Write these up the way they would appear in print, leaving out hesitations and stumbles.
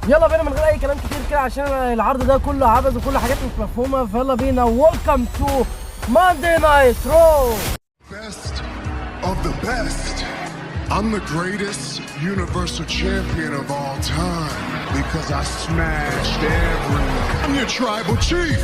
يلا بينا من غير اي كلام كتير كده عشان العرض ده كله عبث وكل حاجات مش مفهومه، فيلا بينا. ويلكم تو ماندي نايت رو. Best of the best. I'm the greatest universal champion of all time because I smashed everyone. I'm your tribal chief.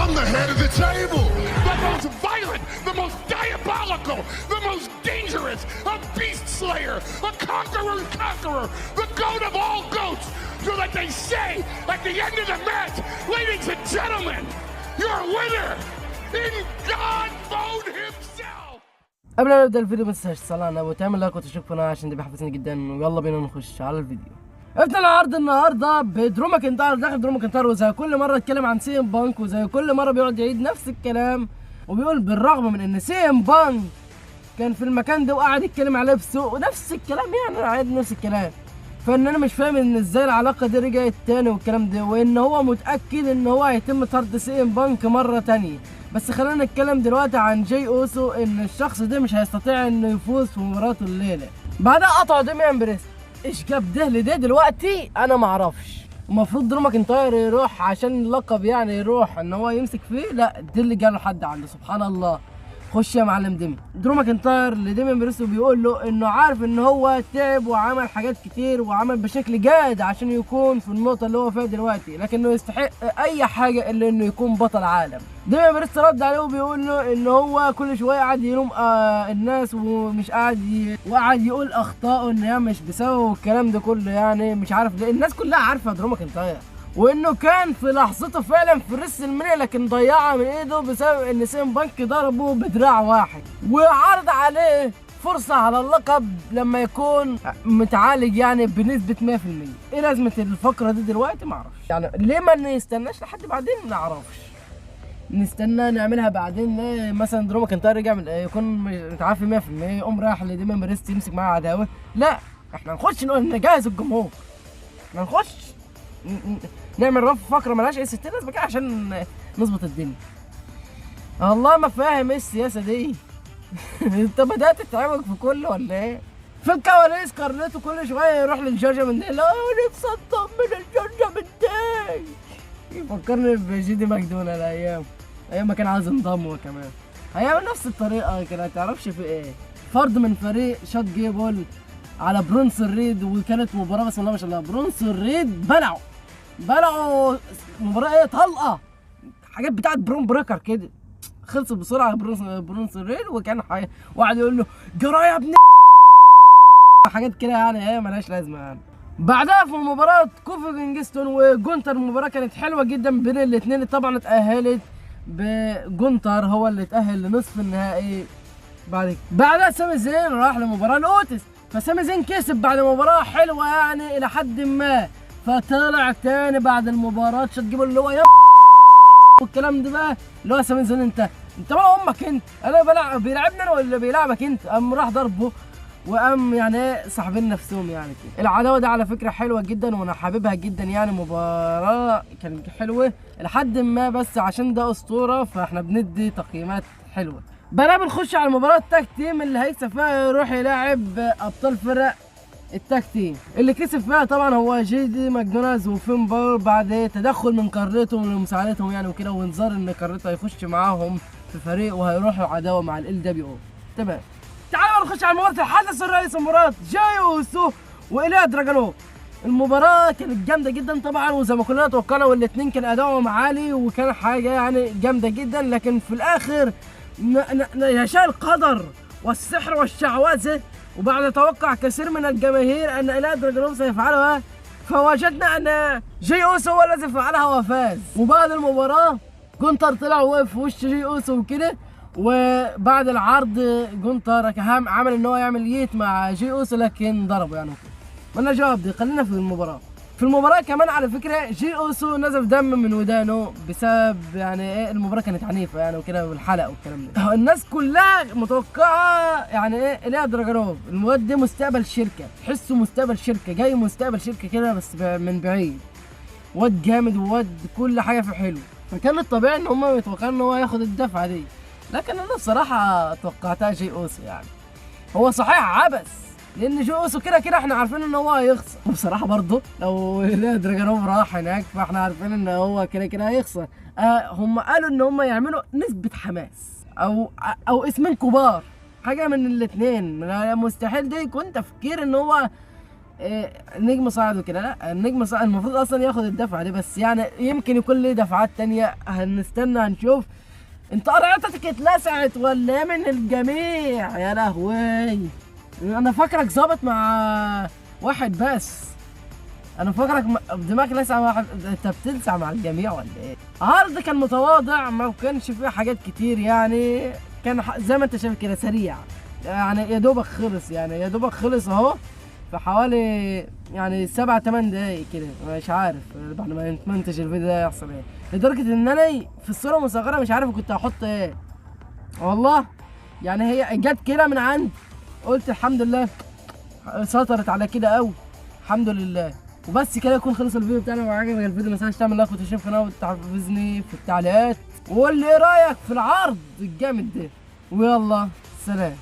I'm the head of the table. The most violent, the most diabolical, the most dangerous, a beast slayer, a conqueror's conqueror, the goat of all goats. So that they say at the end of the match, ladies and gentlemen, your winner in God mode himself. قبل ما نبدا الفيديو ما تنساش تصلي على النبي وتعمل لايك وتشترك في القناه عشان ده بيحفزني جدا. ويلا بينا نخش على الفيديو. افتح العرض النهارده بدرو ماكنتاير داخل درو ماكنتاير، وزي كل مره اتكلم عن سي ام بانك، وزي كل مره بيقعد يعيد نفس الكلام وبيقول بالرغم من ان سي ام بانك كان في المكان ده وقعد يتكلم عليه بسوء ونفس الكلام، يعني عيد نفس الكلام. فان انا مش فاهم ان ازاي العلاقه دي رجعت تاني والكلام ده، وان هو متاكد ان هو هيتم طرد سي ام بانك مره تانيه. بس خلينا نتكلم دلوقتي عن جاي اوسو، ان الشخص ده مش هيستطيع انه يفوز في مباراته الليله. بعدها قطعوا ديميان بريست. ايش جاب ده لده دلوقتي انا معرفش. المفروض درو ماكنتاير يروح عشان اللقب، يعني يروح ان هو يمسك فيه، لا ده اللي جاله حد عنده. سبحان الله. خش يا معلم ديمي. درو ماكنتاير لديميان بريست بيقول له انه عارف ان هو تعب وعمل حاجات كتير وعمل بشكل جاد عشان يكون في النقطه اللي هو فيها دلوقتي، لكنه يستحق اي حاجه الا انه يكون بطل عالم. ديميان بريست رد عليه وبيقول له ان هو كل شويه قاعد يلوم الناس ومش وقعد يقول اخطائه ان هي مش بسببه والكلام ده كله، يعني مش عارف ليه. الناس كلها عارفه درو ماكنتاير، وانه كان في لحظته فعلا في ريس المنيا لكن ضيعها من ايده بسبب ان سي ام بانك ضربه بدراع واحد، وعرض عليه فرصه على اللقب لما يكون متعالج يعني بنسبه 100%. ايه لازمه الفقره دي دلوقتي؟ معرفش يعني ليه ما نستناش لحد بعدين، معرفش نستنى نعملها بعدين. مثلا درو ماكنتاير رجع يكون متعافي 100% يقوم رايح لديميان بريست يمسك معاه عداوه. لا، احنا نخش نجهز الجمهور، احنا نخش نعمل فقره ملهاش اي 60 لازمه كده عشان نظبط الدنيا. والله ما فاهم ايه السياسه دي. انت بدات تتعبك في كله ولا ايه؟ في الكواليس كارليتو كل شويه يروح للجورجيا من دي، لا نفسي اطمن الجورجيا من دي. يفكرني بجيدي ماكدونالد ايام ما كان عايز ينضم هو كمان. هيعمل نفس الطريقه كده، ما تعرفش في ايه. فرد من فريق شوت جيبل على برونسون ريد، وكانت مباراه بسم الله ما شاء الله. برونسون ريد بلعوا مباراه ايه طلقه، حاجات بتاعت برون بريكر كده. خلصت بسرعه برونسون ريد، وكان وقعد يقول له جرى يا ابن حاجات كده يعني ايه ملهاش لازمه يعني. بعدها في مباراه كوفي كينغستون وجونتر، المباراه كانت حلوه جدا بين الاثنين. طبعا اتاهلت بجونتر هو اللي اتاهل لنصف النهائي. بعدها سامي زين راح لمباراه الاوتس، فسامي زين كسب بعد مباراه حلوه يعني الى حد ما. فطلع تاني بعد المباراه شوت جيبل اللي هو يا والكلام ده بقى، اللي هو سامي زين انت ولا امك انت، انا بيلعبني انا ولا بيلعبك انت؟ قام راح ضربه وقام يعني ايه صاحبين نفسهم يعني كده. العداوه دي على فكره حلوه جدا وانا حاببها جدا، يعني مباراه كانت حلوه لحد ما، بس عشان ده اسطوره فاحنا بندي تقييمات حلوه. بقى بنخش على مباراه التاج تيم اللي هيكسب فيها يروح يلاعب ابطال فرق التاج تيم. اللي كسب فيها طبعا هو جيدي ماكدونالدز وفين بالور بعد تدخل من كارليتو لمساعدتهم يعني وكده، وانذار ان كارليتو هيخش معاهم في فريق وهيروحوا عداوه مع ال دبليو او. تمام، تعالوا نخش على مباراه الحدث الرئيسي، مباراه جاي اوسو وإيليا دراجونوف. المباراه كانت جامده جدا طبعا وزي ما كلنا توقعنا، والاثنين كان ادائهم عالي وكان حاجه يعني جامده جدا، لكن في الاخر يشاء القدر والسحر والشعوذه، وبعد توقع كثير من الجماهير ان إيليا دراجونوف سيفعلها، فوجدنا ان جاي اوسو هو الذي فعلها وفاز. وبعد المباراه جونتر طلع ووقف في وش جاي اوسو وكده، وبعد العرض جونتر عمل ان هو يعمل ييت مع جاي اوسو لكن ضربه يعني وكده. مالنا جواب دي، خلينا في المباراه. في المباراه كمان على فكره جاي اوسو نزف دم من ودانه بسبب يعني ايه المباراه كانت عنيفه يعني وكده والحلقه والكلام ده. الناس كلها متوقعه يعني ايه إيليا دراجونوف، الواد ده مستقبل شركه، تحسه مستقبل شركه، جاي مستقبل شركه كده بس من بعيد. واد جامد وواد كل حاجه في حلو، فكان الطبيعي ان هم متوقعين ان هو ياخد الدفعه دي، لكن انا بصراحه توقعتها جاي اوسو. يعني هو صحيح عبث لان جو اوسو كده كده احنا عارفين ان هو هيخسر، وبصراحه برضه لو دراجونوف راح هناك فاحنا عارفين ان هو كده كده هيخسر. هم قالوا ان هم يعملوا نسبه حماس او اسمين كبار، حاجه من الاثنين. مستحيل ده يكون تفكير ان هو نجم صاعد وكده، لا النجم صاعد المفروض اصلا ياخد الدفعه دي، بس يعني يمكن يكون له دفعات تانية، هنستنى هنشوف. انت قرعتك اتلسعت ولا من الجميع؟ يا لهوي، انا فاكرك ظابط مع واحد بس، انا فاكرك دماغك لسع مع واحد، انت بتلسع مع الجميع ولا ايه؟ عرض كان متواضع، ما كانش فيه حاجات كتير يعني، كان زي ما انت شايف كده سريع يعني، يا دوبك خلص يعني، يا دوبك خلص اهو في حوالي يعني 7-8 دقايق كده، مش عارف بعد ما نتمنتج الفيديو ده يحصل ايه، لدرجة ان انا في الصورة المصغرة مش عارف كنت هحط ايه والله يعني. هي جت كده من عند، قلت الحمد لله سيطرت على كده قوي، الحمد لله. وبس كده يكون خلص الفيديو بتاعنا. لو عجبك الفيديو ما تنساش تعمل لايك وتشترك في القناه وتحفزني في التعليقات، وقول لي ايه رايك في العرض الجامد ده، ويلا سلام.